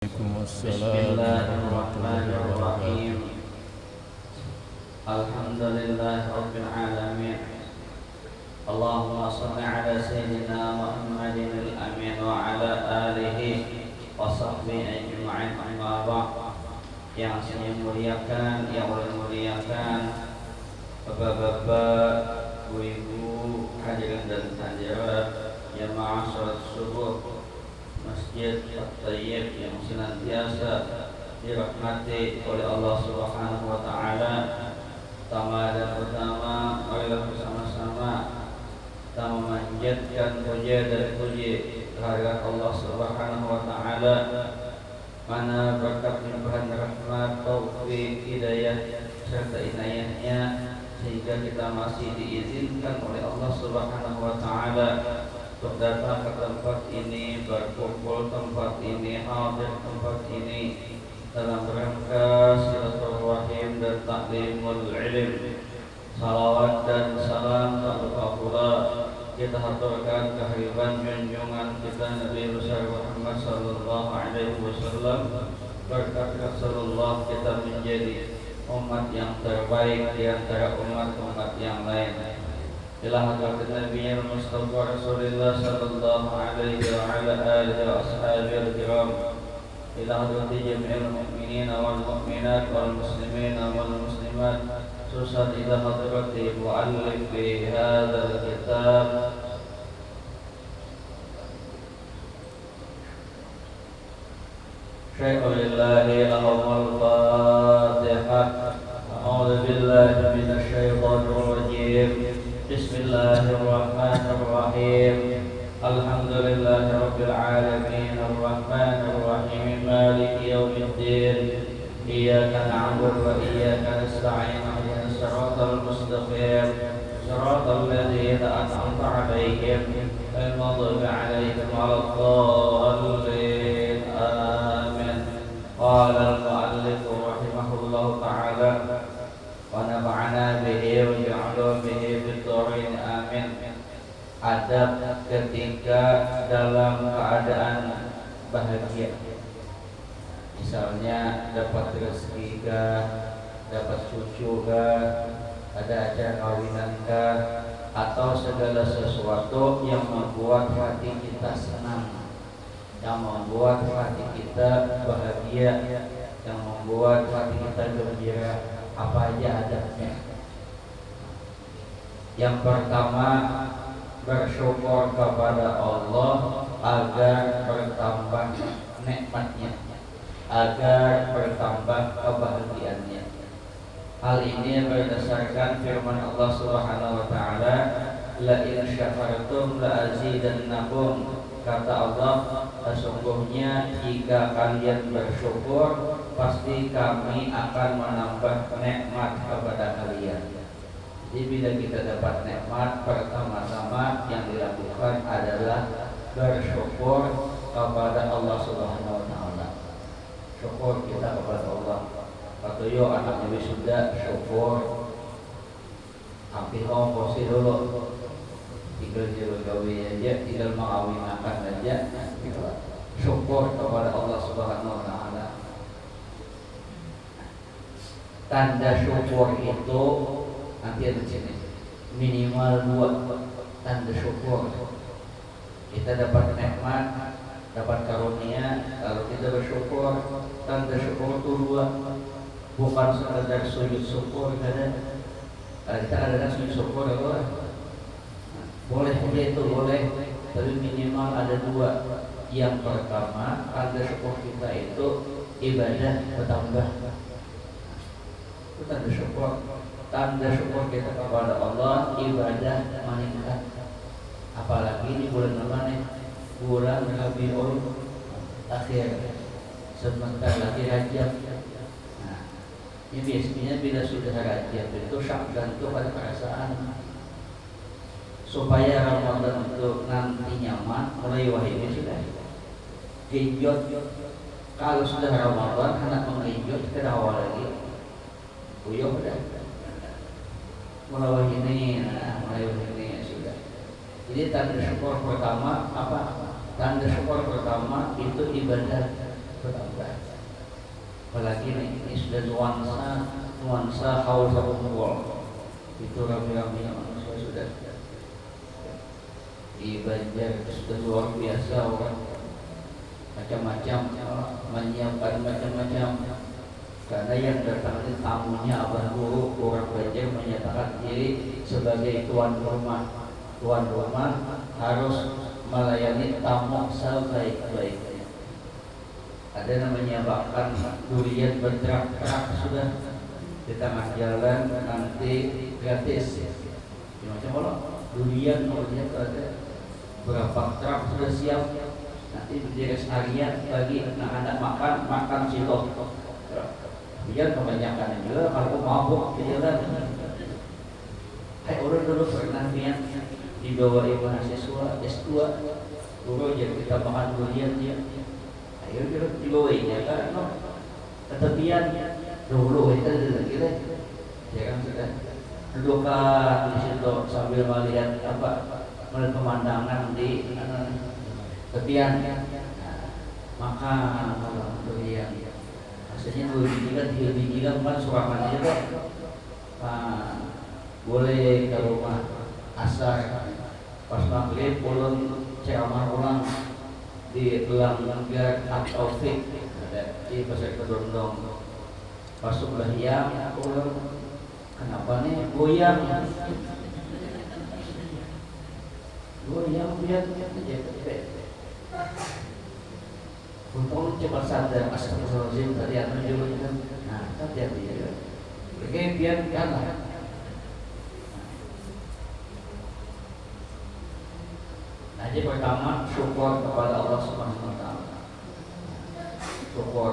Bismillahirrahmanirrahim. Alhamdulillahirabbil alamin. Allahumma shalli ala sayyidina Muhammadin al-amin wa ala alihi wa sahbihi ajma'in, amma ba'd. Yang saya muliakan, yang Allah muliakan, bapak-bapak, ibu-ibu, hadirin dan hadirat jamaah salat subuh Masjid At-Tayyib yang senantiasa dirahmati oleh Allah Subhanahu wa taala. Pertama dan utama, marilah bersama-sama kita memanjatkan puja dan puji kehadirat Allah Subhanahu wa taala, mana berkat limpahan rahmat, taufik, hidayah serta inayahnya sehingga kita masih diizinkan oleh Allah Subhanahu wa taala untuk datang ke tempat ini, berkumpul tempat ini, hadir tempat ini dalam rangka silaturahim dan taklimul ilm. Salawat dan salam tak lupa pula kita haturkan kehadiran junjungan kita Nabi besar Muhammad sallallahu alaihi wasallam. Berkat Rasulullah kita menjadi umat yang terbaik di antara umat-umat yang lain. Ila hadrat Nabi Mustafa Rasulullah sallallahu alaihi wa ala alihi wa ashabihi al-kiram. Ila hadrat jami'il mu'minin wal mu'minat wal muslimin wal muslimat. Khususan ila hadrat mu'allif fi hadzal kitab Syaikhul-Lillahi lahumul Fatihah. A'udzu billahi minasy syaithanir rajim. Bismillahirrahmanirrahim. Alhamdulillahirabbil alamin, arrahmanir rahim, maliki yaumiddin. Iyyaka na'budu wa iyyaka nasta'in. Ihdinas siratal mustaqim. Siratal ladzina an'amta 'alaihim ghairil maghdubi 'alaihim waladdallin. Amin. Qala al-mu'allif rahimahullahu ta'ala wa nafa'ana bihi wa ja'ala bihi fid-dharain, amin. Adab ketika dalam keadaan bahagia, misalnya dapat rezeki kah, dapat cucu kah, ada acara kawinan kah, atau segala sesuatu yang membuat hati kita senang, yang membuat hati kita bahagia, yang membuat hati kita gembira. Apa aja adabnya? Yang pertama, bersyukur kepada Allah agar bertambah nikmatnya, agar bertambah kebahagiaannya. Hal ini berdasarkan firman Allah Subhanahu wa taala, la in syakartum la azidannakum. Kata Allah, sesungguhnya jika kalian bersyukur, pasti kami akan menambah nikmat kepada kalian. Jadi bila kita dapat nikmat, pertama-tama yang dilakukan adalah bersyukur kepada Allah Subhanahu wa taala. Syukur kita kepada Allah. Kata yo anak Nabi sudah syukur. Tapi posisi dulu. Tinggal jalan gawe aja, tinggal mengawinkan aja. Syukur kepada Allah Subhanahu wa taala. Tanda syukur itu nanti ada sini minimal 2 tanda syukur. Kita dapat nikmat, dapat karunia, kalau kita bersyukur, tanda syukur itu 2. Bukan sekadar sujud syukur, kita ada sujud syukur ya, boleh aja itu boleh, tapi minimal ada 2. Yang pertama, tanda syukur kita itu ibadah bertambah. Itu tanda syukur. Tanda syukur kita kepada Allah, ibadah meningkat. Apalagi di bulan Ramadan, bulan Rabiul Akhir, sebentar lagi Rajab. Nah, ini biasanya bila sudah Rajab itu Sya'ban itu ada perasaan. Supaya Ramadan itu nanti nyaman, mulai wahyu sudah hijau. Kalau sudah Ramadan, anak menghijau kita awal lagi, uyuh udah mulai ini, mulai ini sudah. Jadi tanda syukur pertama apa? Tanda syukur pertama itu ibadah bertambah. apalagi ini sudah nuansa haul sabungwol, itu rame-rame manusia sudah di Banjar sudah luar biasa, orang macam-macam menyiapkan macam-macam, karena yang datang itu tamunya abah guru. Orang Banjar menyatakan diri sebagai tuan rumah. Tuan rumah harus melayani tamu sebaik-baiknya. Ada namanya bahkan durian berterak-terak sudah di tengah jalan, nanti gratis. Macam apa? Durian kalau ada berapa truk sudah siap, nanti berdiri harian bagi anak-anak makan situ. Biar kebanyakan juga kalau mabuk di jalan. Orang dulu pernah niat dibawa mahasiswa S2 dulu jadi kita makan durian dia. Ayo dibawa ya kan, ke tepian dulu itu kira jangan sudah dudukan di situ sambil melihat melihat pemandangan di tepian, makan durian. Hasilnya 2 biji kan 3 biji kan suraman aja kok. Boleh ke rumah asar pas maghrib ulun ceramah ulang di Langgar At-Taufik di Pasar Kedondong. Pas sembahyang ulun kenapa nih goyang lihat aja. Untung cepat sadar, astagfirullahaladzim tadi apa dulu kan. Nah, hati-hati ya. Oke, biar kalah. Nah, jadi pertama syukur kepada Allah Subhanahu wa taala. Syukur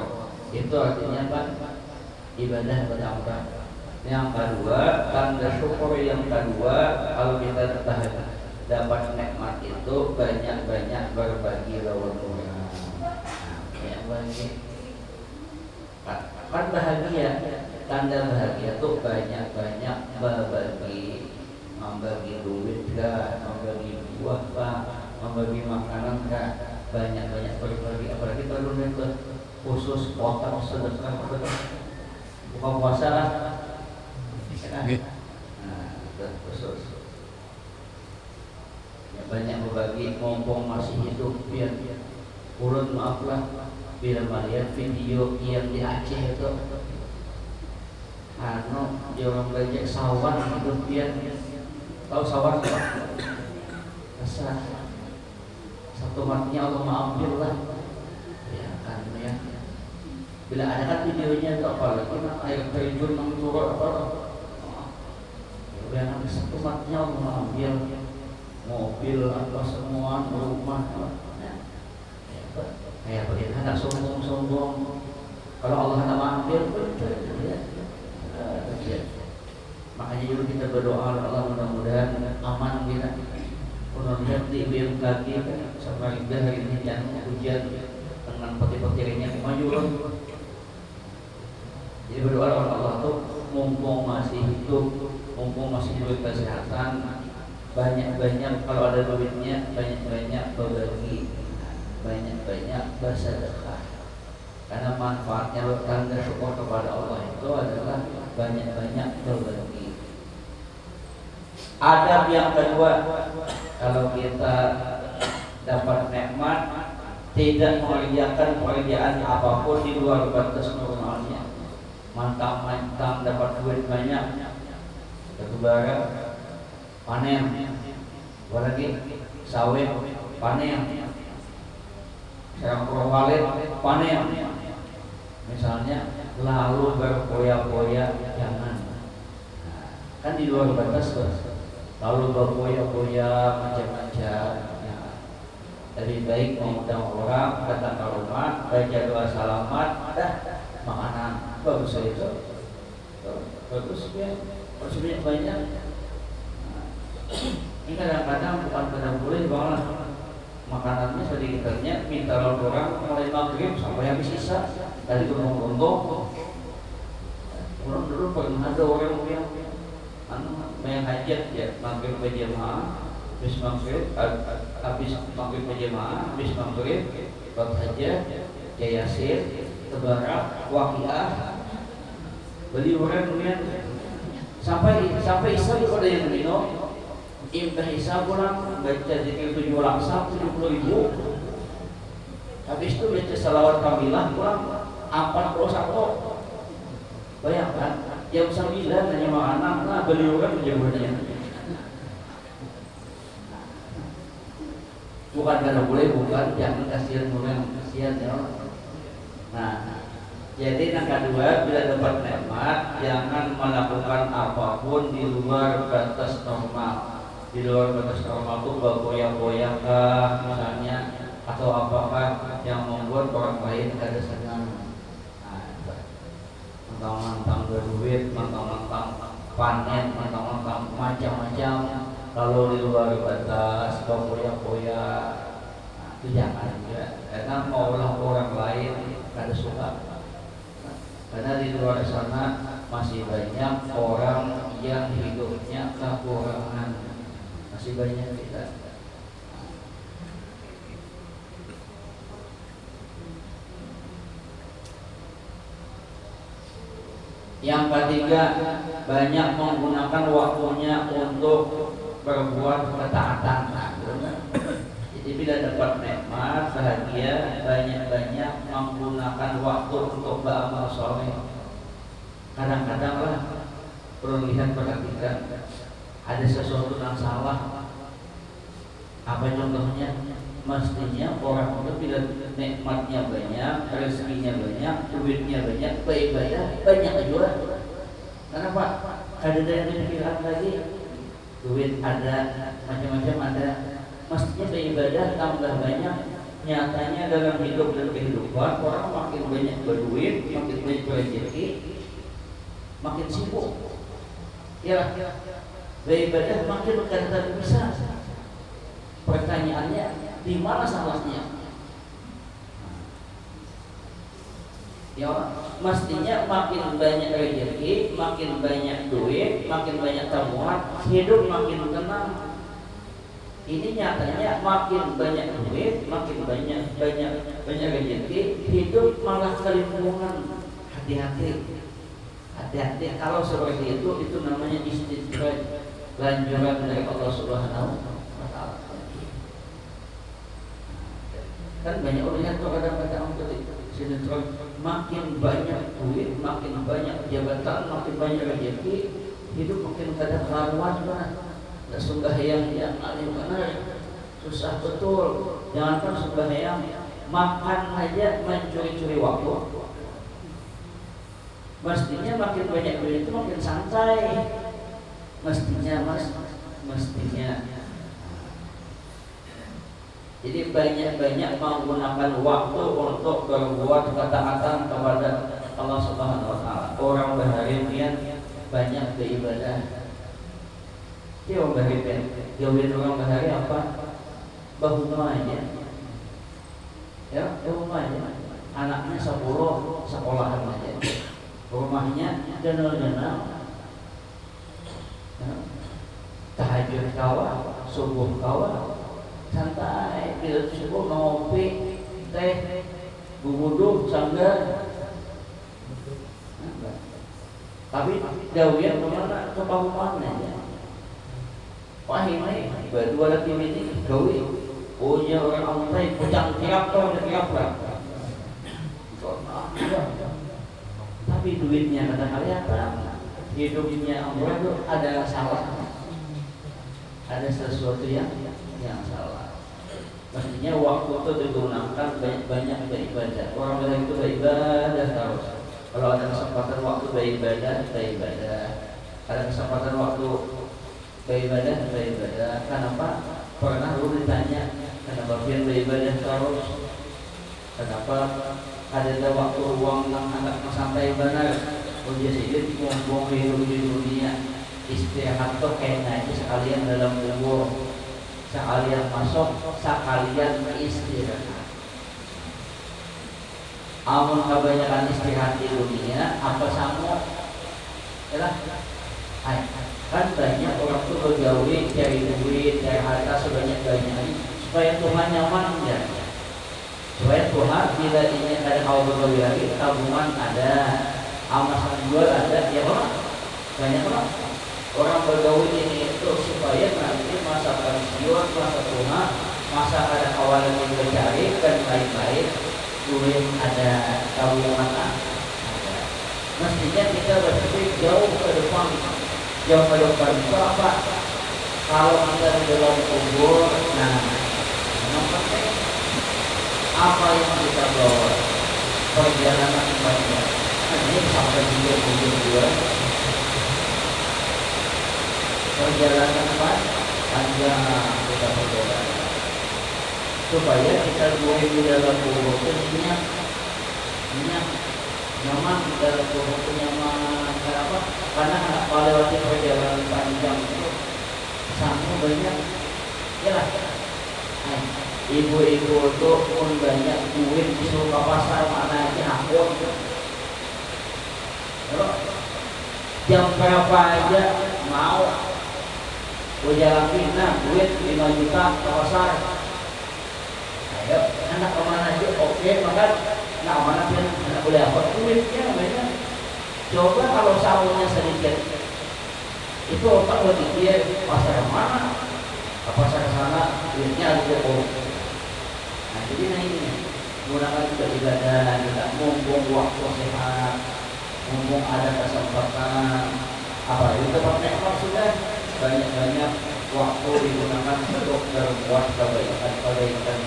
itu artinya apa? Ibadah kepada Allah. Yang kedua, tanda syukur yang kedua, kalau kita dapat nikmat itu banyak-banyak berbagi lawan orang. Kan bahagia, tanda bahagia tuh banyak-banyak berbagi, membagi duit kah, membagi buah kah, membagi makanan kah, banyak-banyak berbagi. Apalagi kalau itu khusus potak sedekah buka puasa lah, nah khusus ya, banyak berbagi mumpung masih hidup. Biar urut maaflah bila melihat video yang di Aceh itu di orang belajar sawan hidup dia. Tahu sawan apa? Rasa satu matinya Allah mengambil lah ya kan ya. Bila ada kan videonya itu apalagi air terjun turun apa ya, satu matinya Allah mengambil mobil apa semua rumah. Kayak begitu, hendak sombong. Kalau Allah hendak mengambil, makanya juga kita berdoa Allah mudah-mudahan aman kita. Kalau lihat di BMKG Samarinda hari ini yang hujan dengan petir-petirnya maju. Jadi berdoa Allah tuh mumpung masih hidup, mumpung masih diberi kesehatan, banyak-banyak kalau ada duitnya banyak-banyak berbagi, banyak-banyak bersedekah. Karena manfaatnya tanda syukur kepada Allah itu adalah banyak-banyak berbagi. Adab yang kedua, kalau kita dapat nikmat tidak mengerjakan pekerjaan apapun di luar batas normalnya. Mantap-mantap dapat duit banyak, ketubara panen, apalagi sawit panen, sekarang walet panen. Misalnya lalu berpoya-poya jangan. Kan di luar batas lalu berpoya-poya macam-macam. Lebih baik mengundang orang datang ke rumah, baca doa salamat, makanan bagus itu, bagus ya, maksudnya banyak. Ini kadang-kadang bukan kadang boleh banget makanannya sedikitnya, minta orang mulai maghrib sampai habis isya dari gunung-gunung. Orang dulu pernah ada orang yang hajat ya maghrib berjamaah, habis maghrib habis maghrib berjamaah, habis maghrib buat hajat ya yasin Tabarak, Waqiah, beli orang kemudian sampai Isa itu ada yang minum. Imtah Isa pulang baca zikir 7 laksa 70.000. Habis itu baca salawat kamilah pulang 41. Bayangkan jam 9 hanya anak, nah beli orang menjemputnya. Bukan karena boleh, bukan, jangan kasihan orang, kasihan ya. Nah, jadi yang kedua, bila dapat nikmat, jangan melakukan apapun di luar batas normal. Di luar batas normal itu bergoyah-goyah kah misalnya, atau apakah yang membuat orang lain kada senang. Mentang-mentang berduit, mentang-mentang panen, mentang-mentang macam-macam, lalu di luar batas bergoyah-goyah, itu jangan ya. Karena maulah orang lain kada suka. Karena di luar sana masih banyak orang yang hidupnya kekurangan, masih banyak kita. Yang ketiga, banyak menggunakan waktunya untuk berbuat ketaatan. Jadi bila dapat nikmat, bahagia, banyak-banyak menggunakan waktu untuk beramal soleh. Kadang-kadang lah perlu lihat, perhatikan, ada sesuatu yang salah. Apa contohnya? Mestinya orang itu bila nikmatnya banyak, rezekinya banyak, duitnya banyak, beribadah banyak juga. Kenapa? Ada yang dipikiran lagi, duit ada, macam-macam ada. Mestinya beribadah tambah banyak. Nyatanya dalam hidup dan kehidupan orang makin banyak berduit, makin banyak rezeki, makin sibuk. Ya, beribadah makin kadang bisa. Pertanyaannya, di mana salahnya? Ya, mestinya makin banyak rezeki, makin banyak duit, makin banyak tabungan, hidup makin tenang. Ini nyatanya makin banyak duit, makin banyak rezeki, hidup malah kelimpungan. Hati-hati. Kalau seperti itu namanya istidraj, lanjuran dari Allah Subhanahu wa Ta'ala. Kan banyak orang yang kadang-kadang sinetron, makin banyak duit, makin banyak jabatan, makin banyak rezeki, hidup makin kadang rawan banget. Nah, sembahyang yang alim benar susah betul. Jangankan sembahyang, makan aja mencuri-curi waktu. Mestinya makin banyak duit itu makin santai. Mestinya. Jadi banyak-banyak menggunakan waktu untuk berbuat ketaatan kepada Allah Subhanahu wa Ta'ala. Orang berharian banyak beribadah. Dia orang berharian, jauhin orang berhari apa? Bahuma aja. Ya, bahuma aja. Anaknya 10 sekolahan aja. Rumahnya jenal-jenal. Tahajud kawa, subuh kawa. Santai, bila subuh ngopi, teh, bubuduh, sanggar. Tapi jauhnya kemana? Ke Pamuman aja. Wahimai, berdua lagi ini gawi. Punya orang Amtai, pucang kirap tau, kirap lah. Tapi duitnya kata kalian, hidupnya Allah itu ada salah. Ada sesuatu yang salah. Mestinya waktu itu digunakan banyak beribadah. Orang lain itu beribadah terus. Kalau ada kesempatan waktu beribadah. Ada kesempatan waktu beribadah. Kenapa? Pernah lu ditanya, kenapa dia beribadah terus? Kenapa ada waktu ruang yang anak sampai benar? Oh dia sedikit buang hidup di dunia. Istirahat tuh kayaknya sekalian dalam kubur, sekalian masuk, sekalian istirahat. Amun kebanyakan istirahat di dunia, apa sama? Yalah, kan banyak orang tuh bergawe, cari duit, cari harta sebanyak-banyaknya supaya Tuhan nyaman ya. Supaya Tuhan bila ingin ada kau berbagi lagi, tabungan ada, amasan jual ada, ya Pak. Banyak Pak. Orang bergaul ini itu supaya nanti masa pensiun, masa tua, masa ada kawan yang mencari dan lain-lain, duit ada, tabungan ada. Mestinya kita berpikir jauh ke depan. Jauh ke depan itu apa? Kalau kita di dalam kubur, nah, yang penting apa yang kita bawa, perjalanan banyak. Ini sampai kubur perjalanan panjang kita perjalanan. Supaya kita di dalam kubur itu nyaman di dalam kubur itu nyaman. Kenapa? Karena melewati perjalanan panjang itu sangat banyak ya lah. Ibu-ibu itu pun banyak duit disuruh ke pasar mana aja akun. Jam berapa aja mau jalan pindah duit 5 juta ke pasar. Ayo anak kemana aja oke makan. Nah kemana pun anak boleh apa duitnya banyak. Coba kalau sahurnya sedikit itu otak buat dia pasar mana, ke pasar sana duitnya ada oh. Nah jadi ini gunakan juga ibadah kita mumpung waktu sehat, mumpung ada kesempatan, apalagi tempat nikmat sudah banyak-banyak waktu digunakan untuk berbuat kebaikan.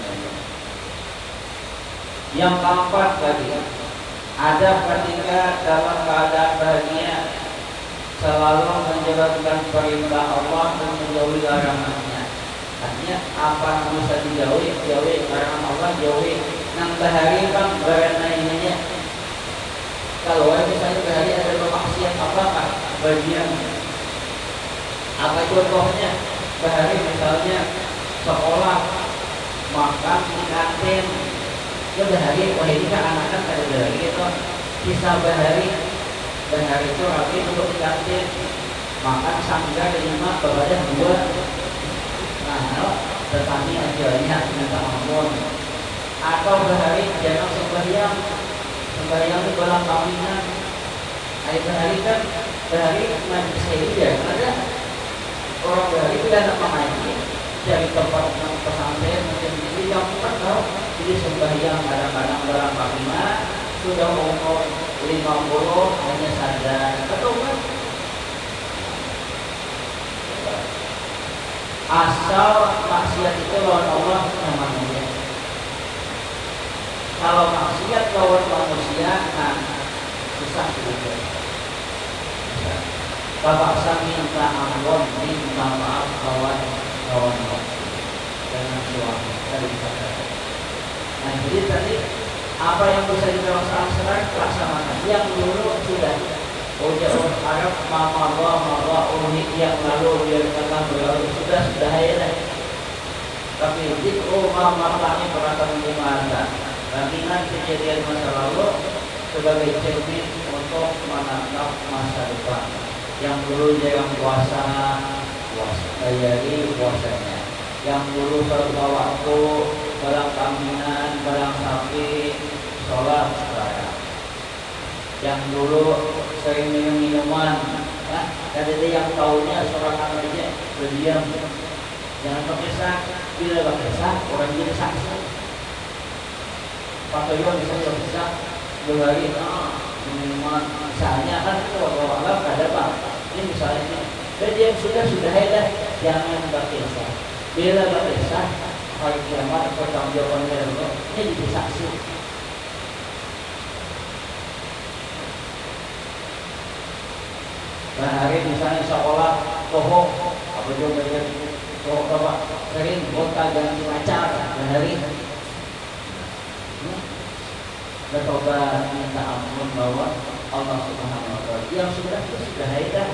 Yang keempat tadi ada ketika dalam keadaan bahagia selalu menjalankan perintah Allah dan menjauhi larangannya. Artinya apa yang bisa dijauhi, larangan Allah jauhi. Nang bahari kan berana ininya. Kalau misalnya bahari ada bermaksiat apakah bagian? Apa contohnya? Bahari misalnya sekolah makan di kantin. Itu bahari, wah ini kan anak-anak ada bahari itu. Kisah bahari itu lagi untuk di kantin makan sanggar 5 kepada 2. Nah, tetapi ajalnya minta ampun. Atau bahari jangan sembahyang di dalam kawinan. Air bahari kan bahari majlis ya ada orang bahari itu anak mengaji dari tempat pesantren mungkin di yang tahu jadi sembahyang kadang-kadang dalam kawinan sudah umur 50 hanya sadar atau kan asal maksiat itu lawan Allah nyaman aja. Kalau maksiat lawan manusia, nah susah juga. Bapak saya minta ampun, minta maaf kawan dengan suami dari saya. Nah jadi tadi apa yang bisa kita laksanakan sekarang laksanakan. Yang dulu sudah ujar Arab mama yang lalu dia kata berlalu sudah ya. Tapi zikru mama ini perkataan di mana? Ingat kejadian masa lalu sebagai cermin untuk menatap masa depan. Yang dulu jarang puasa bayari puasanya. Yang dulu beberapa waktu barang kambingan, barang sapi, sholat sekarang. Yang dulu sering minum minuman, ada yang tahunya sorangan aja berdiam. Jangan pakai sak, bila pakai sak orang jadi saksi. Pak Toyo bisa bisa berlari minuman. Misalnya kan itu walau ada bang. Ini misalnya, jadi yang sudah ada jangan pakai sak. Bila pakai sak, hari kiamat pertanggungjawaban Allah ini jadi saksi. Dan hari misalnya sekolah bohong, apa juga bohong bapak sering kota ganti pacar dan hari bertobat minta ampun bahwa Allah Subhanahu wa Ta'ala yang sudah ada,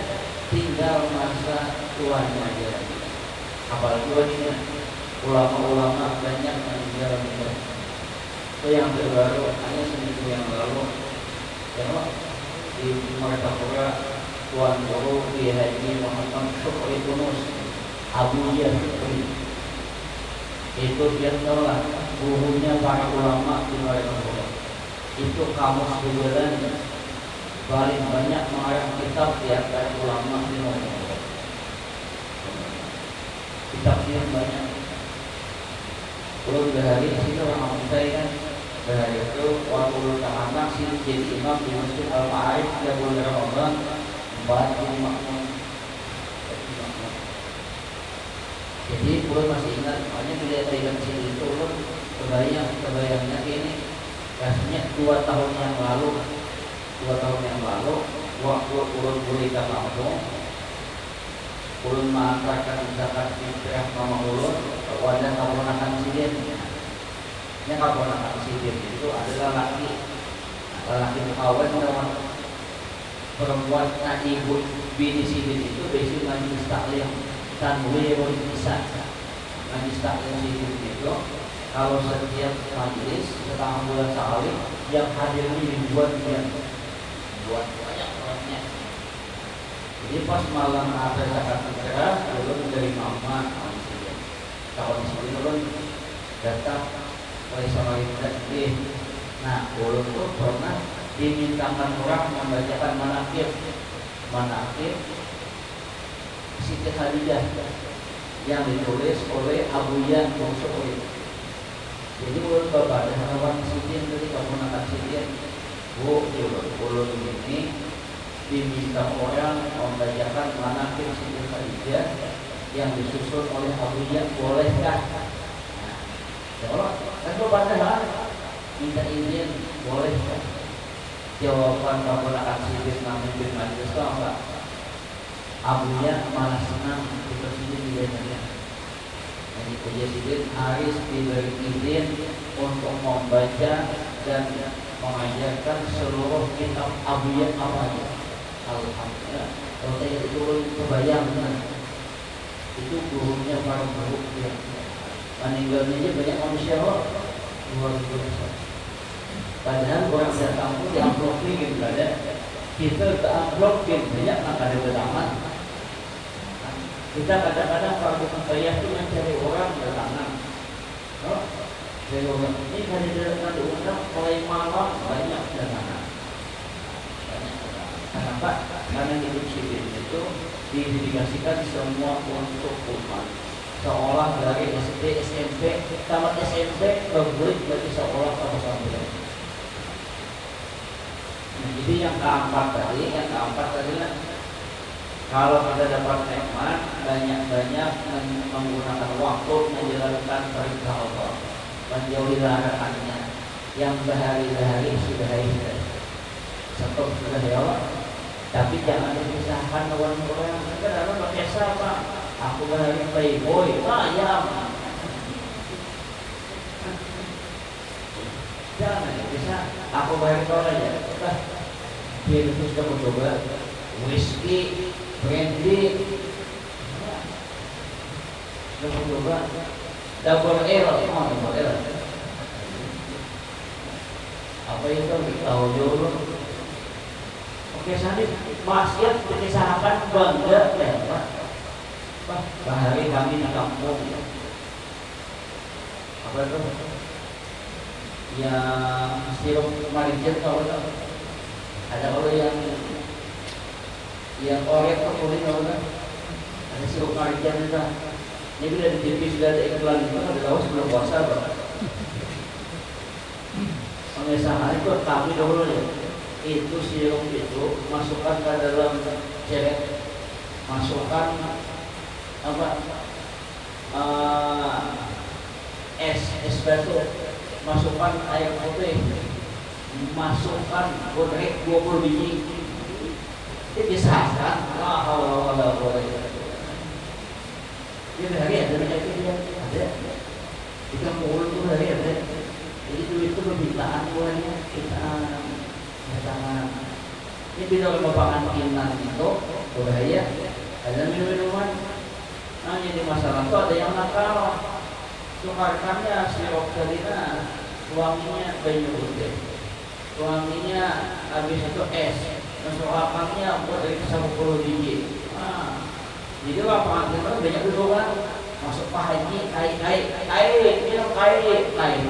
tinggal masa tuanya aja. Apalagi ini ulama-ulama banyak meninggal dunia. Itu yang terbaru hanya seminggu yang lalu, ya di Martapura Tuan Guru di Haji Muhammad Syukri Tunus Abu Yahya itu dia nolak gurunya para ulama di Malaysia. Itu kamus bulan paling banyak mengarang kitab di antara ulama di Malaysia. Kitabnya banyak. Kalau dari sini orang saya kan dari itu waktu anak sini jadi imam di Masjid Al-Ma'arif dia bulan Ramadan membaca jadi makmum. Jadi ulun masih ingat, makanya dilihat dari sini itu ulun kebayangnya ini rasanya 2 tahun yang lalu waktu ulun kuliah kampung, ulun mengantarkan zakat fitrah mama ulun kepada keponakan sidin. Yang keponakan sidin itu adalah laki kawan dengan perempuan ibu bini sidin itu biasanya majlis taklim tanwir bisa majlis taklim sidin itu kalau setiap majlis setengah bulan sekali yang hadir ini dibuat banyak orangnya. Jadi pas malam ada zakat fitrah ulun dari mama kawan sidin ulun datang oleh sama tadi. Nah, ulun tuh pernah dimintakan orang membacakan manaqib Siti Khadijah yang ditulis oleh Abuyan Bungsuri. Jadi ulun bapak dan kawan sidin tadi keponakan sidin, ulun ini diminta orang membacakan manaqib Siti Khadijah yang disusun oleh Abuyan, bolehkah? Nah, kan padahal minta izin bolehkah? Jawaban keponakan sidin namun bin majlis itu apa? Abuya malah senang dipersidin di daerahnya. Jadi Sidin harus diberi izin untuk membaca dan mengajarkan seluruh kitab Abuya apa aja. Alhamdulillah. Kalau saya itu kebayang itu gurunya para guru ya. Meninggalnya aja banyak manusia luar biasa. Padahal orang datang pun diamplokin gitu ada. Kita keamplokin banyak nak ada bertaman. Kita kadang-kadang kalau kaya itu mencari orang bertangan. Dari orang ini hari dari orang mulai malam banyak bertangan. Kenapa? Karena hidup sidin itu didedikasikan semua untuk umat. Seolah dari SD, SMP, tamat SMP berbuat berarti seolah kamu sampai. Jadi yang keempat tadi lah. Kalau kita dapat nikmat, banyak-banyak menggunakan waktu menjalankan perintah Allah, menjauhi larangannya. Yang berhari-hari sudah stop sudah ya Allah. Tapi jangan dipisahkan orang-orang. Kadang-kadang pakai siapa? Aku berhari playboy, ayam. Jangan bisa. Aku bayar kau aja. Dia itu sudah mencoba whisky, brandy, sudah mencoba double L, apa itu? Tahu dulu. Oke, Sandi, maksiat dipisahkan bangga ya, Pak. Bahari kami di kampung. Apa itu? Yang sirup marijan tahu tak? Ada kalau yang orek kulit tahu tak? Ada sirup marijan itu. Ini bila di TV sudah ada iklan itu, ada tahu sebelum puasa Pak. Pengesahan itu kami dahulu ya. Itu sirup itu masukkan ke dalam ceret, masukkan apa? Es batu, masukkan air putih, masukkan goreng 20 biji. Itu disahkan. Dia hari ada dia ada. Kita mulut itu hari ada. Jadi duit itu permintaan bolehnya kita tangan. Ini tidak merupakan kinan itu bahaya. Ada minum-minuman. Nah jadi masalah itu ada yang nakal. Tukarkannya sirup dalina, wanginya banyu putih, wanginya habis itu es, masukkannya buat dari 10 biji. Jadi lapangan kita banyak dulu kan, masuk Pak Haji, minum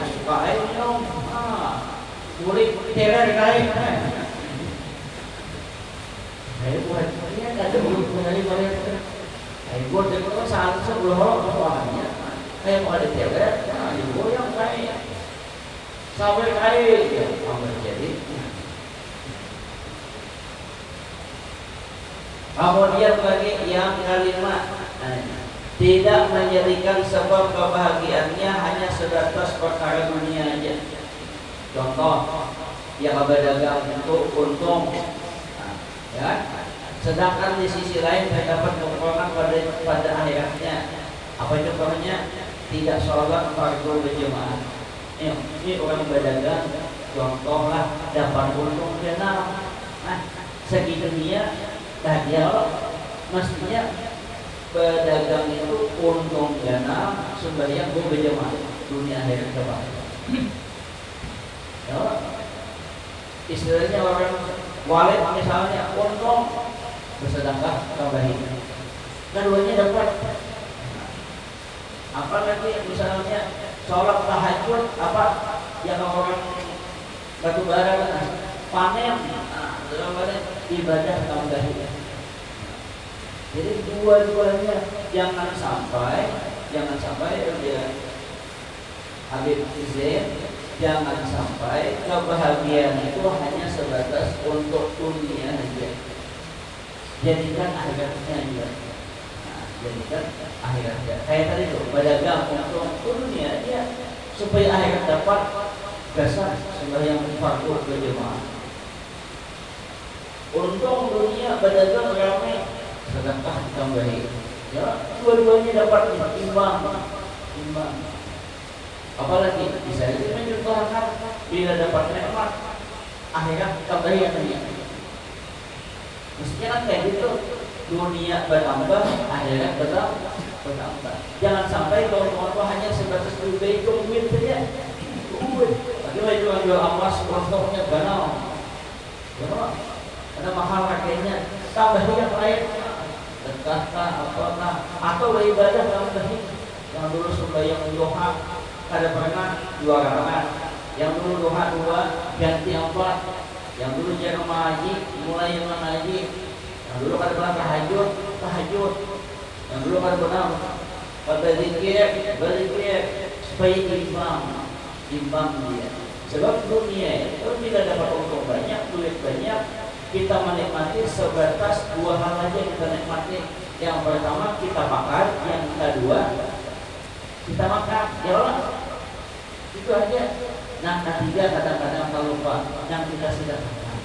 masuk Pak Haji minum, kulit teler buat dia ada mulut dari mana? Buat dia kalau saat sebelum orangnya, mau ada teler, ibu yang sampai jadi. Kemudian bagi yang kelima, tidak menjadikan sebab kebahagiaannya hanya sebatas perkara dunia aja. Contoh, yang berdagang untuk untung, ya. Sedangkan di sisi lain terdapat kekurangan pada akhiratnya. Apa contohnya? Tidak sholat fardu berjamaah. Ini orang berdagang, contohlah dapat untung kenal. Segitunya. Nah dia mestinya pedagang itu untung ganal sembahyang berjamaah dunia akhirat coba. Ya, istilahnya orang walid misalnya untung bersedekah tambahin, keduanya dapat. Apalagi misalnya sholat tahajud apa yang orang batu bara panen, dalam ibadah tambahin. Jadi dua-duanya jangan sampai dia Habib Zain, jangan sampai kebahagiaan itu hanya sebatas untuk dunia saja. Jadikan akhiratnya juga. Jadikan akhiratnya. Kayak tadi tuh berdagang untuk dunia dia supaya akhirat dapat dasar sembahyang fardu berjamaah. Untung dunia berdagang ramai sedekah tambahin. Ya, dua-duanya dapat imbang. Apalagi bisa itu mencontohkan bila dapat nikmat akhirat tambahin dunia. Mestinya kan kayak gitu, dunia bertambah, akhirat bertambah. Jangan sampai kalau hanya sebatas duit saja. Bagaimana jual emas, kontornya banal. Ada mahal harganya, tambahin yang lain. Dekatlah apakah atau beribadah tambahin. Yang dulu sembahyang duha ada pernah 2 rakaat, yang dulu duha 2 ganti 4, yang dulu jarang haji mulai mengaji, yang dulu kada pernah tahajud, yang dulu kada pernah berzikir supaya imbang dia. Sebab dunia itu bila dapat untung banyak, duit banyak, kita menikmati sebatas 2 hal aja kita nikmati. Yang pertama kita makan, yang kedua kita makan. Ya Allah, itu aja. Nah, ketiga kadang-kadang kita lupa yang kita sudah makan.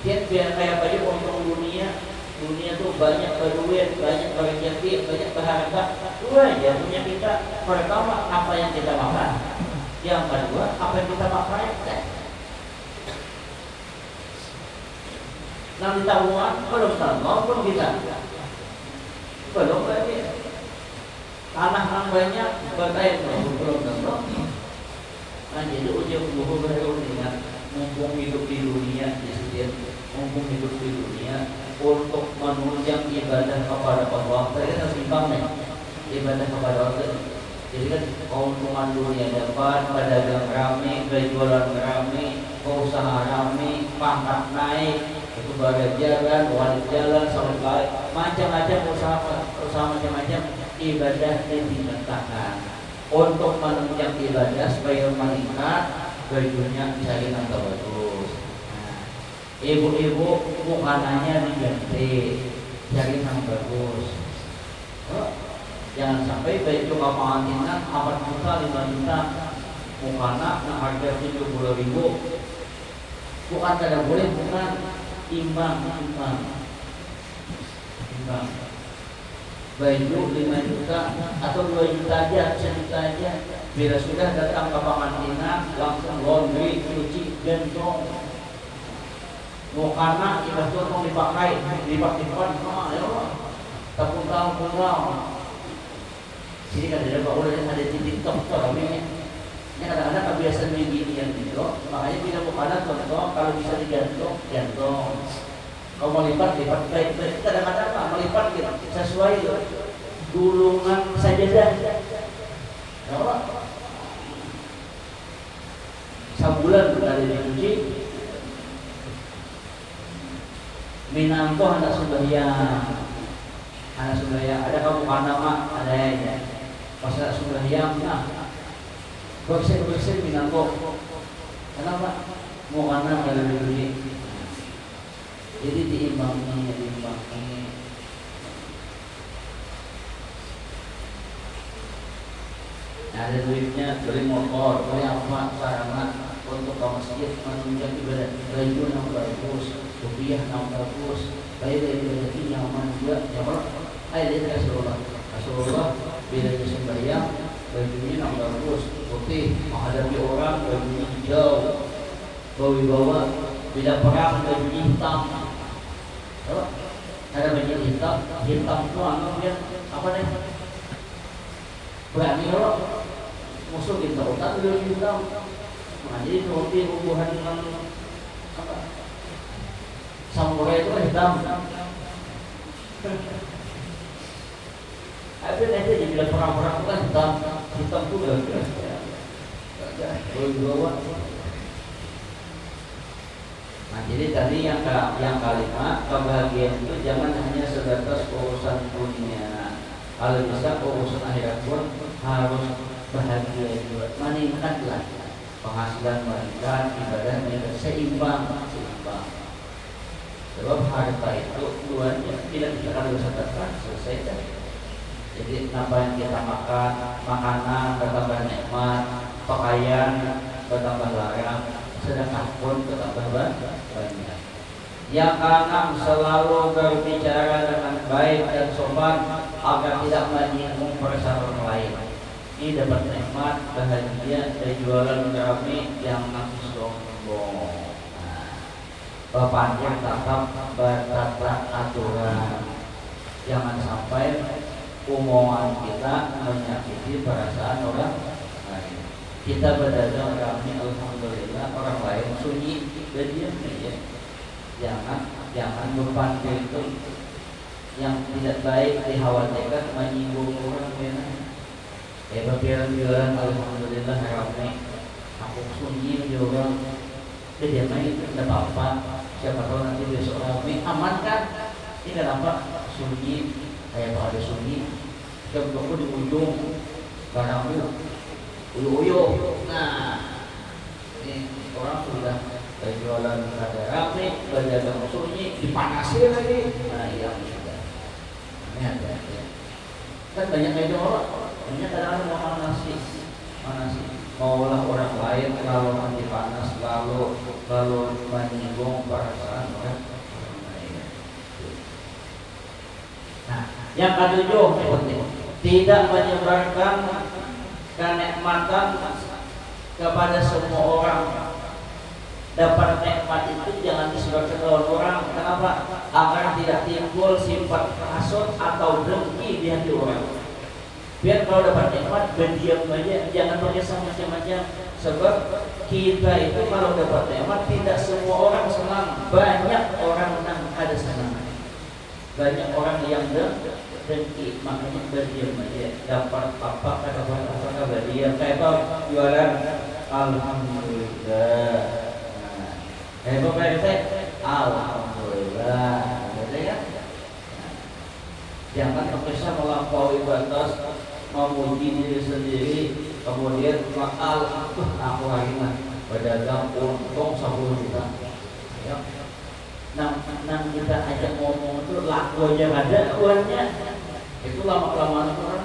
Biar kayak baju untung dunia tuh banyak berduit, banyak berjati, banyak berharga. 2 aja punya kita. Pertama apa yang kita makan, yang kedua apa yang kita pakai. Nanti tahuan belum tahu maupun kita belum lagi tanah yang banyak berkait belum tahu. Nah jadi ujung buku berikutnya mumpung hidup di dunia mumpung hidup di dunia untuk menunjang ibadah kepada Allah. Tadi kan simpang nih ibadah kepada Allah. Jadi kan keuntungan dunia dapat, pedagang rame, berjualan rame, usaha rame, pangkat naik, itu bagai jalan, wali jalan, sampai macam-macam usaha macam-macam ibadah ditingkatkan untuk menunjang ibadah supaya meningkat bajunya cari yang bagus. Ibu-ibu mukananya diganti cari yang bagus. Jangan sampai baju pengantinan 4 juta, 5 juta mukana yang harga 70.000. Bukan tidak boleh, bukan imbang. Baju 5 juta atau 2 juta aja, 1 juta aja. Bila sudah datang ke pengantinan langsung laundry, cuci, gentong. Mukana kita tuh mau dipakai, lipat-lipat, ya Allah. Tapung-tapung. Jadi kadang-kadang Pak Ul ada di TikTok kami ini kadang-kadang kebiasaan beginian gitu. Makanya bila mukana contoh kalau bisa digantong, gantong. Kalau mau lipat baik-baik. Kadang-kadang melipat gitu sesuai gitu. gulungan sajadah. Apa? Sebulan berkali dicuci. Minangko anak sembahyang. Anak sembahyang, ada kamu nama ada ya. Pas anak sembahyang, bersih minangko. Kenapa? Mau anak kalau dicuci. Jadi diimbangi. Ada duitnya, beli motor, beli apa, sarana untuk ke masjid, menunjang ibadah, baju yang bagus, rupiah yang bagus, bayar dari nyaman juga, nyaman. Ayo dia Rasulullah bila dia sembahyang, bajunya yang bagus, putih, menghadapi orang, bajunya hijau, bawa bila perang bajunya hitam. Ada baju hitam itu apa nih? Berani loh. Musuh kita otak udah hitam. Nah, jadi roti hubungan dengan apa? Samurai itu hitam. Ada nanti jadi bilang perang-perang itu kan hitam tuh udah jelas. Nah, jadi tadi yang kalimat kebahagiaan itu jangan hanya sebatas urusan dunia. Kalau bisa urusan akhirat pun harus bahagia juga, meningkatlah penghasilan meningkat, ibadah meningkat, seimbang. Sebab harta itu tujuannya tidak bisa kalau sedekah selesai kan. Jadi apa yang kita makan, makanan bertambah nikmat, pakaian bertambah layak, sedekah pun bertambah banyak. Yang keenam, selalu berbicara dengan baik dan sopan agar tidak menyinggung perasaan orang lain. Ini dapat nikmat, bahagia, dan jualan rame yang sombong. Bapak tetap bertata aturan. Jangan sampai omongan kita menyakiti perasaan orang lain. Kita berdagang rame, alhamdulillah, orang lain sunyi dan diam saja. Jangan berpandang itu yang tidak baik dikhawatirkan menyinggung orang lain. Berpikiran alhamdulillah ramai. Aku sunyi juga. Dia main tidak apa-apa. Siapa tahu nanti besok ramai, aman kan? Ini kenapa sunyi? Kayak ada sunyi. Coba di ujung barangmu uyo. Nah, ini orang sudah jualan ada ramai, berdagang sunyi, dipanasin lagi. Nah, iya sudah. Ini ada. Kan banyak kayak orang. Banyak kadang-kadang mau manasi, maulah orang lain lalu nanti panas, lalu menyinggung perasaan orang lain. Nah, yang ketujuh penting, tidak menyebarkan kenikmatan kepada semua orang. Dapat nikmat itu jangan disebarkan ke orang. Kenapa? Agar tidak timbul sifat hasud atau dengki di hati orang. Biar kalau dapat nikmat berdiam aja, jangan berkesan macam-macam. Sebab kita itu kalau dapat nikmat tidak semua orang senang, banyak orang yang ada senang, banyak orang yang dengki, makanya berdiam aja. Dapat apa berdiam. Kayak apa jualan, alhamdulillah. Kayak apa alhamdulillah. Betul ya? Jangan terkesan melampaui batas, memuji diri sendiri, kemudian aku hari ini berdagang untung 10 juta. Ya. Nah kita ajak ngomong itu laku aja ada uangnya. Itu lama-kelamaan orang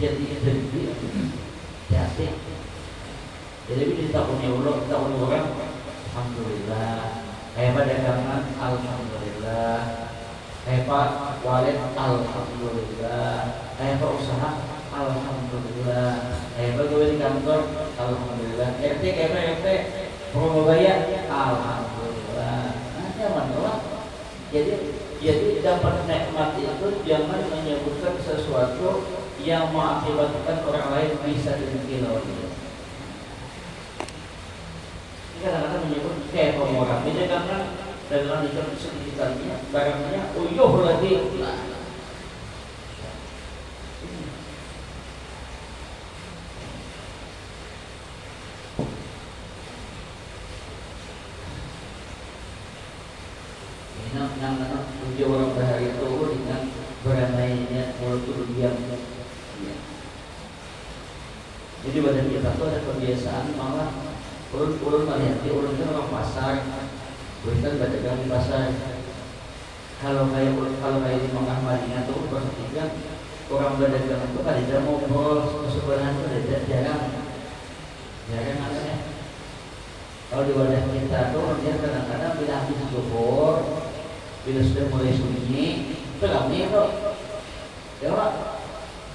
jadi dengki, jati. Jadi kita punya orang, alhamdulillah. Kayak dagangan, alhamdulillah. Kayak Pak Walid, alhamdulillah. Kayak Pak usaha, alhamdulillah. Kayak pegawai di kantor, alhamdulillah. RT kayak RT Purwobaya, alhamdulillah. Nah, nyaman lah. Jadi dapat nikmat itu jangan menyebutkan sesuatu yang mengakibatkan orang lain bisa dengki lawan dia. Ini kadang-kadang menyebut kayak orang ini dagangan di sekitarnya barangnya uyuh lagi. yang tujuh orang bahari itu dengan beramainya mulut diam. Ya. Jadi badan kita tuh ada kebiasaan malah urut melihat di urutnya orang pasar, bukan berdagang di pasar. Kalau kayak di Mekah Madinah tuh perhatikan orang berdagang itu kadang ngobrol sebenarnya itu jarang ada ya. Kalau di wadah kita tuh dia kadang-kadang bila habis zuhur, bila sudah mulai sunyi, itu kami itu, ya Pak,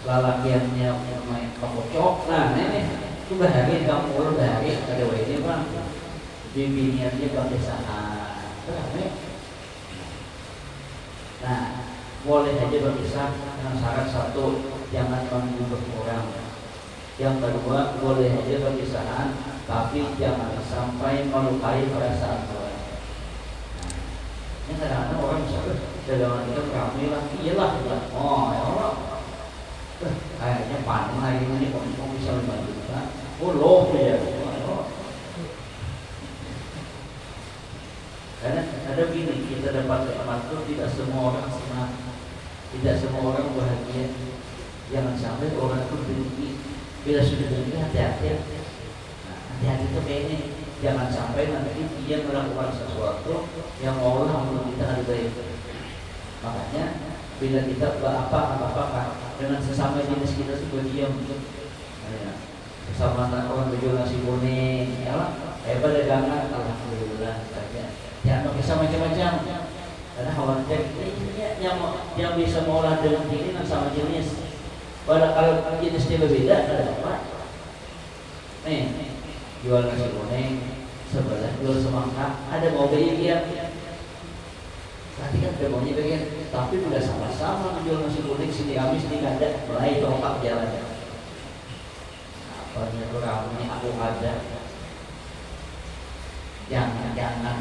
lalakiannya main pakocok, nah ini itu bahari kamu bahari ada ini Pak, bimbingannya pakai saham, itu kami. Nah, boleh aja berpisah dengan syarat satu, jangan menggugah orang. Yang kedua, boleh aja berpisahan, tapi jangan sampai melukai perasaan orang. Nah, ini kadang-kadang orang bisa dagangan kita ramai lah, iyalah ya. Oh ya Allah, kayaknya panen hari ini kok bisa membantu kita. Oh loh ya. Karena ada gini, kita dapat nikmat itu tidak semua orang senang, tidak semua orang bahagia. Jangan sampai orang itu benci. Bila sudah benci hati-hati. Nah, hati-hati itu kayak ini. Jangan sampai nanti dia melakukan sesuatu yang Allah untuk kita ada baik. Makanya bila kita apa dengan sesama jenis kita itu berdiam. Bersama orang berjual nasi kuning, ya lah. Pada dagangan, alhamdulillah saja. Jangan pakai sama macam-macam. Karena khawatir yang bisa mengolah dengan ini sama jenis. Padahal kalau jenisnya berbeda ada apa? Nih, jual nasi kuning, sebelah jual semangka, ada mau beli dia. Tadi kan ada maunya bagian, tapi sudah sama-sama menjual nasi kuning sini habis di kada, mulai tongkat jalannya. Apanya tuh ramai aku ada. Jangan,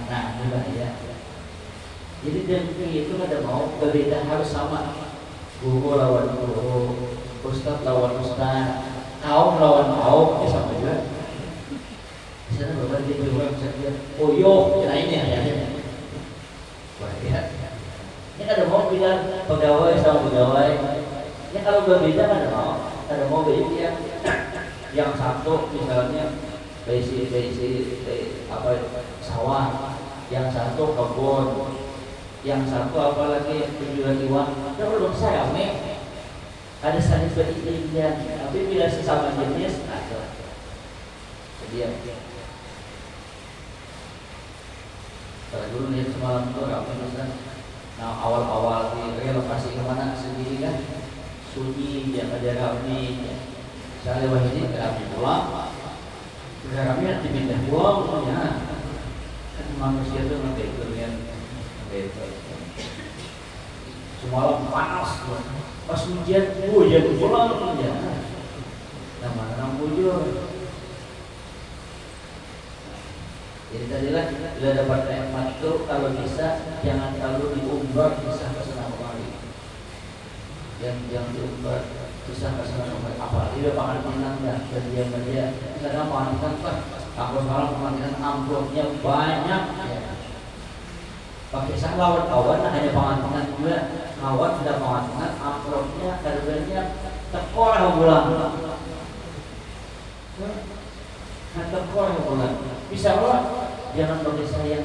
nah juga ya. Jadi dari itu ada mau berbeda harus sama. Guru lawan guru, ustaz lawan ustaz, kaum lawan kaum, ya sama juga. Di sana berbagi orang saja. Oh yo, ya ini ya. Wah ya. Ini ada mau bilang pegawai sama pegawai. Ya kalau berbeda ada mau beda yang satu misalnya besi sawah, yang satu kebun, yang satu apalagi penjual iwan. Kita belum saya ada saling beriringan, tapi bila sesama jenis ada dia. Kalau dulu lihat semalam itu ramai misalnya. Nah awal-awal di relokasi kemana sendiri kan sunyi, yang ada ramai. Saya lewat ini ramai pulang. Sudah kami nanti pindah pulang ya. Kan manusia itu nanti dengan semalam panas, pas hujan pulang ya. Nama bujur. Jadi tadilah bila dapat nikmat itu kalau bisa jangan terlalu diumbar, bisa kesana kemari. Yang diumbar bisa kesana kemari. Apalagi dia pangan pinang dan dia. Karena pangan pinang kan, aku sekarang pangan pinang amplopnya banyak. Ya. Pakai saya lawan kawan hanya pangan pinang juga. Kawan sudah pangan pinang, amplopnya harganya tekor bulan. Tekor bulan. Bisa Allah jangan bagi saya yang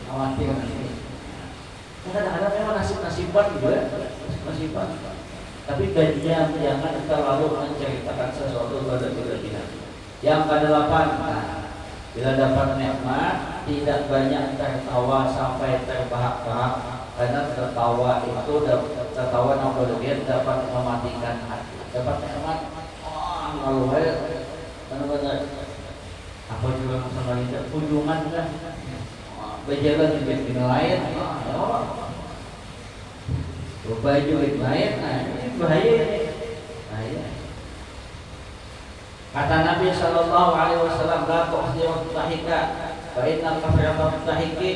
khawatir nanti. Kadang-kadang memang nasib-nasiban juga, nasiban. Tapi jangan terlalu menceritakan sesuatu pada berlebihan. Yang ke-8, bila dapat nikmat tidak banyak tertawa sampai terbahak-bahak, karena tertawa yang berlebihan dapat mematikan hati. Dapat nikmat, malu benar-benar. Apa juga masalah itu kunjungan kan berjalan juga di lain berbaju di lain, ini bahaya ini. Kata Nabi SAW, la tu'khziru tahika fa innal kafirata tahiki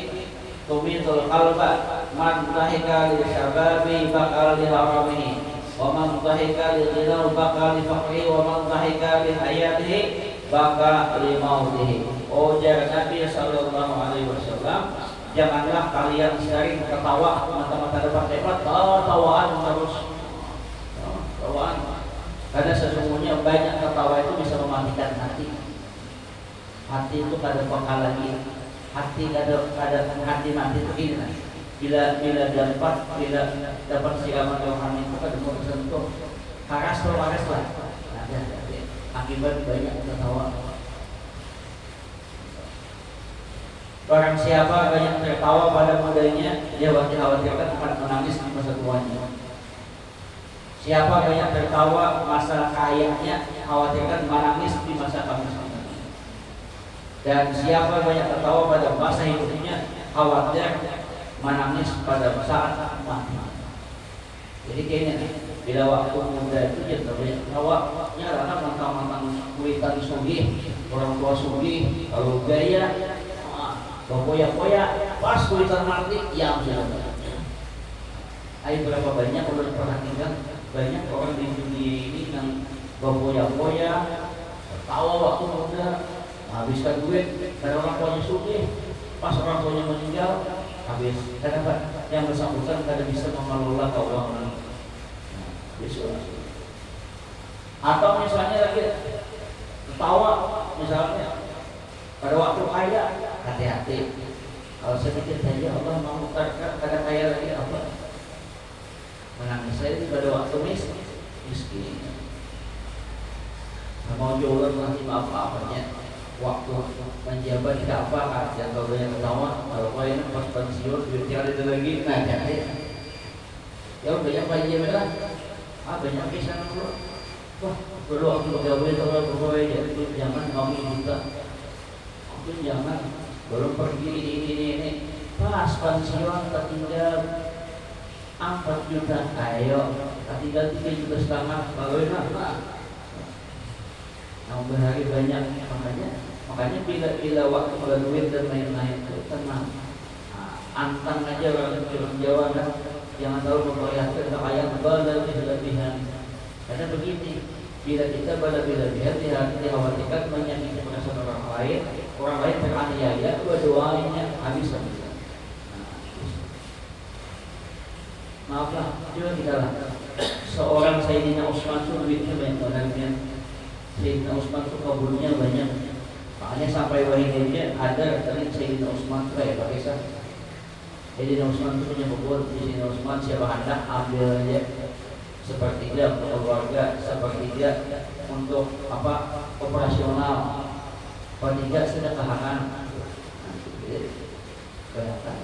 tumitul qalba man tahika li syababi bakal li haramihi wa man tahika li ghilal bakal li faqri wa man tahika li hayatihi baka limautihi. Ujar Nabi sallallahu alaihi wasallam, Janganlah kalian sering ketawa mata-mata depan lebat, tawaan terus, tawaan. Karena sesungguhnya banyak ketawa itu bisa mematikan hati. Hati itu kadang bakal lagi. Hati kadang hati mati itu gini lah. Bila dapat siraman rohani itu kadang mau tersentuh. Haras lah. Akibat banyak ketawa. Barang siapa banyak tertawa pada mudanya, dia dikhawatirkan akan menangis di masa tuanya. Siapa banyak tertawa masa kayanya, khawatirkan menangis di masa kamisannya. Dan siapa banyak tertawa pada masa hidupnya, khawatir menangis pada saat mati. Jadi kayaknya bila waktu muda itu ya terbanyak tertawa, karena mantan kulitan sugih, orang tua sugih, kalau gaya berpoya-poya, pas kulitan mati, yang sudah. Ayo berapa banyak kalau diperhatikan, banyak orang di dunia ini yang berpoya-poya, tertawa waktu muda, habiskan duit, dan orang tuanya sugih, pas orang tuanya meninggal, habis. Kenapa? Yang bersangkutan tidak bisa mengelola keuangan. Atau misalnya lagi tertawa, misalnya pada waktu kaya, hati-hati. Kalau sedikit saja Allah mau kadang kaya lagi apa? Menangis saya pada waktu miskin. Mau jualan nanti apa-apanya. Waktu menjabat tidak apa yang kalau banyak ketawa, kalau kaya pas pensiun duitnya ada lagi, nah jadi ya banyak bayi merah, banyak kisah dulu. Wah, perlu waktu pegawai jadi itu jangan kami juga. Jangan baru pergi ini pas pensiun tertinggal 4 juta, ayo tertinggal 3,5 juta, kalau berhari banyak, makanya bila waktu berduit dan lain-lain itu tenang, antang aja orang Jawa kan, jangan tahu memperlihatkan kekayaan berlebihan. Karena begini, bila kita berlebihan dikhawatirkan menyakiti perasaan orang lain teraniaya, dua-duanya habis. Maaflah, juga kita lah. Seorang Sayyidina Utsman itu duitnya banyak banget. Sayyidina Utsman itu kabulnya banyak. Makanya sampai wahidnya ada dari Sayyidina Utsman itu kayak pakai sah. Sayyidina Utsman itu punya kabul. Sayyidina Utsman siapa hendak ambil aja sepertiga untuk keluarga, sepertiga untuk operasional, sepertiga sedekahan. Kelihatan.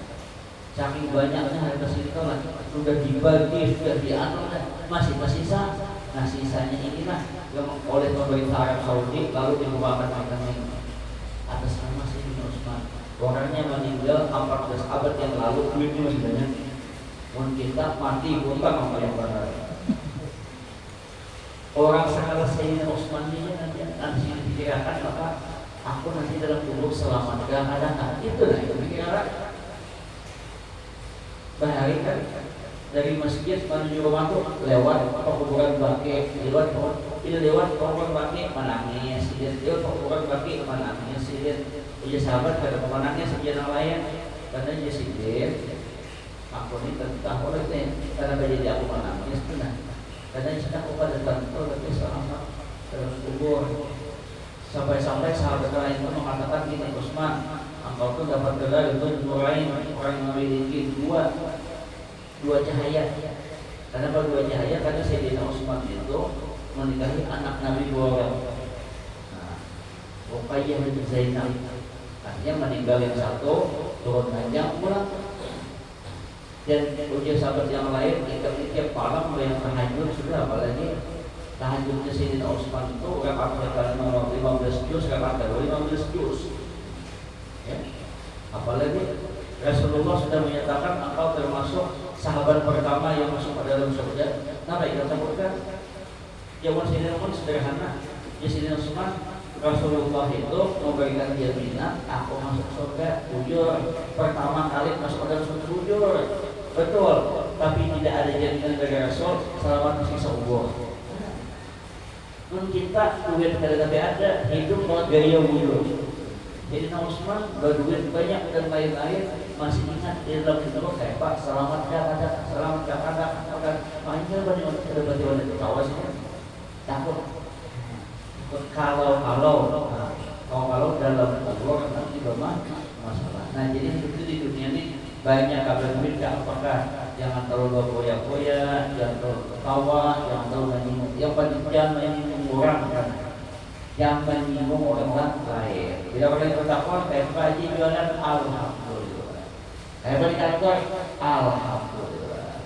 Saking banyaknya harga sintolan sudah dibagi, sudah diatur, masih sisa. Nah sisanya inilah yang oleh pemerintah Arab Saudi lalu dikembangkan ini atas nama Sayyidina Utsman. Orangnya meninggal 14 abad yang lalu, duitnya masih banyak. Mungkin kita mati bukan yang benar. Orang sekali Sayyidina Utsman ini nanti dipikirkan maka aku nanti dalam tubuh selamat gak ada itu pikiran. Bahari kan dari masjid menuju rumah tuh lewat kuburan bangke, lewat kuburan bangke menangis, lewat kuburan bangke menangis, punya sahabat kada menangis sejalan lain karena dia sidin aku ini tentang oleh karena jadi aku menangis benar karena sudah aku pada tentu tapi selamat dalam kubur sampai sahabat lain itu mengatakan gini, Utsman engkau tuh dapat gelar itu nurain, orang yang memiliki dua cahaya. Kenapa dua cahaya? Karena Sayyidina Utsman itu menikahi anak Nabi 2 orang. Ruqayyah bin Zainab. Artinya meninggal yang satu, turun panjang pulang. Dan ujian sahabat yang lain tiap malam yang tahajud sudah, apalagi tahajudnya Sayyidina Utsman itu rakaatnya 15 juz, rakaatnya 15 juz. Ya. Apalagi Rasulullah sudah menyatakan engkau termasuk sahabat pertama yang masuk ke dalam surga. Nah, kita sebutkan jawaban Sayyidina Utsman sederhana. Sayyidina Utsman Rasulullah itu memberikan jaminan aku masuk surga, jujur. Pertama kali masuk ke dalam surga, jujur. Betul, tapi tidak ada jaminan dari Rasul selamat di seumur. Kita duit kada tapi ada hidup buat gaya wujud. Sayyidina Utsman berduit banyak dan lain-lain, masih ingat di dalam hidup kayak Pak selamat ada mainnya banyak ada banyak kawas takut kalau dalam Allah nanti masalah. Nah jadi itu di dunia ini banyak kabar beda, apakah jangan terlalu berfoya-foya, jangan terlalu ketawa, jangan terlalu menyinggung. Yang paling jangan menyinggung orang kan, jangan menyinggung orang lain. Bila kalian bertakwa, kayak Pak Haji jualan alhamdulillah, kayak di kantor alhamdulillah,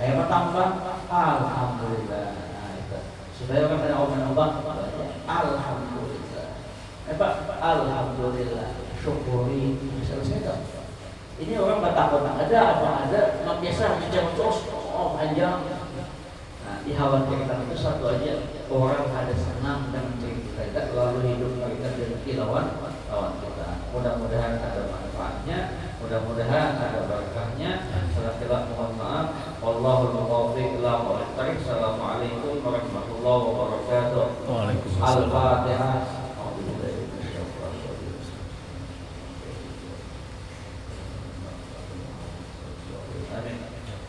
kayak petambang alhamdulillah. Nah itu supaya orang ada omongan alhamdulillah, Pak alhamdulillah, syukuri selesai dong. Ini orang bertakwa ada apa ada, biasa bicara terus panjang. Nah, dikhawatirkan itu satu aja, orang ada senang dengan cerita kita, lalu hidup kita dari lawan kita. Mudah-mudahan ada manfaatnya, mudah-mudahan ada berkahnya. Salah mohon maaf. Wallahul muwaffiq ila aqwamit thariq. Assalamualaikum warahmatullahi wabarakatuh. Waalaikumsalam. Al-Fatihah.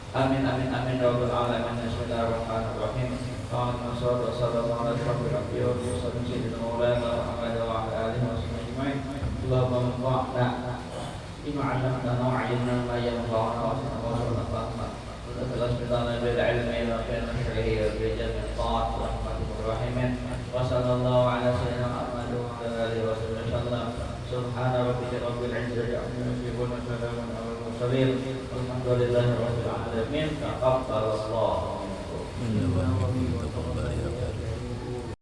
Amin amin amin ya rabbal alamin. Bismillahirrahmanirrahim. Wassalatu wassalamu ala asyrofil anbiya'i wal mursalin sayyidina maulana Muhammad wa ala alihi washabbihi ajmain. Allahumma anfa'na bima 'allamtana wa 'allimna ma yanfa'una wa zidna fahma. Bismillahirrahmanirrahim. Bil ilmi wa fil syar'i wa bil jami' ta'at wa rahmatir rahimin. Wa sallallahu ala sayyidina Muhammad wa ala alihi wasallam. Subhana rabbika rabbil izzati amma yasifun wa salamun alal mursalin. Alhamdulillahi rabbil alamin. Taqabbal